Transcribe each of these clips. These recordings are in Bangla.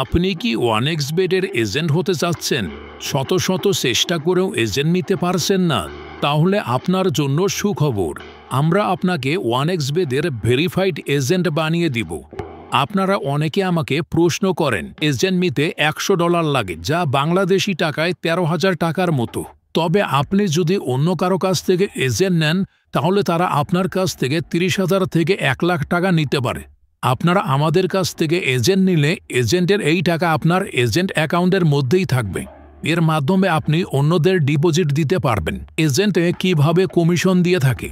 আপনি কি ওয়ানএক্সবেটের এজেন্ট হতে চাচ্ছেন? শত শত চেষ্টা করেও এজেন্ট নিতে পারছেন না? তাহলে আপনার জন্য সুখবর। আমরা আপনাকে ওয়ানএক্সবেটের ভেরিফাইড এজেন্ট বানিয়ে দিব। আপনারা অনেকে আমাকে প্রশ্ন করেন, এজেন্ট নিতে $100 লাগে, যা বাংলাদেশি টাকায় 13,000 টাকার মতো। তবে আপনি যদি অন্য কারো কাছ থেকে এজেন্ট নেন, তাহলে তারা আপনার কাছ থেকে 30,000 থেকে 1 লাখ টাকা নিতে পারে। আপনারা আমাদের কাছ থেকে এজেন্ট নিলে এজেন্টের এই টাকা আপনার এজেন্ট অ্যাকাউন্টের মধ্যেই থাকবে। এর মাধ্যমে আপনি অন্যদের ডিপোজিট দিতে পারবেন। এজেন্টে কিভাবে কমিশন দিয়ে থাকে?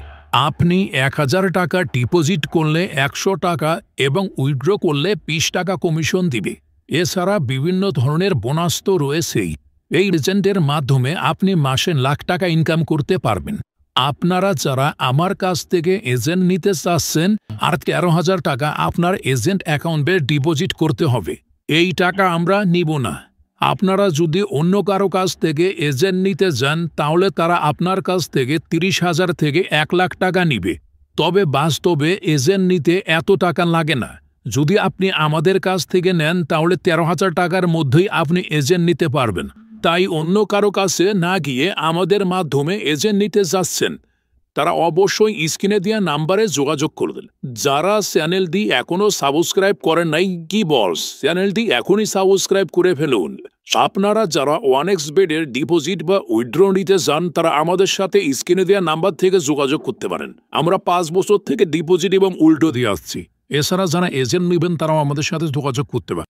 আপনি 1000 টাকা ডিপোজিট করলে 100 টাকা এবং উইথড্র করলে 20 টাকা কমিশন দিবে। এছাড়া বিভিন্ন ধরনের বোনাস তো রয়েছেই। এই এজেন্টের মাধ্যমে আপনি মাসে লাখ টাকা ইনকাম করতে পারবেন। আপনারা যারা আমার কাছ থেকে এজেন্ট নিতে চাচ্ছেন, আর 13,000 টাকা আপনার এজেন্ট অ্যাকাউন্টে ডিপোজিট করতে হবে। এই টাকা আমরা নিব না। আপনারা যদি অন্য কারো কাছ থেকে এজেন্ট নিতে যান, তাহলে তারা আপনার কাছ থেকে 30,000 থেকে 1 লাখ টাকা নিবে। তবে বাস্তবে এজেন্ট নিতে এত টাকা লাগে না। যদি আপনি আমাদের কাছ থেকে নেন, তাহলে 13,000 টাকার মধ্যেই আপনি এজেন্ট নিতে পারবেন। তাই অন্য কারো কাছে না গিয়ে আমাদের মাধ্যমে এজেন্ট নিতে যাচ্ছেন, তারা অবশ্যই স্ক্রিনে দেওয়া নাম্বারে যোগাযোগ করবেন। যারা চ্যানেলটি এখনও সাবস্ক্রাইব করেন নাই, কি বলস, চ্যানেলটি এখনই সাবস্ক্রাইব করে ফেলুন। আপনারা যারা ওয়ানএক্সবেটের ডিপোজিট বা উইথড্র নিতে চান, তারা আমাদের সাথে স্ক্রিনে দেওয়া নাম্বার থেকে যোগাযোগ করতে পারেন। আমরা 5 বছর থেকে ডিপোজিট এবং উইথড্র দিয়ে আসছি। এছাড়া যারা এজেন্ট নেবেন, তারাও আমাদের সাথে যোগাযোগ করতে পারেন।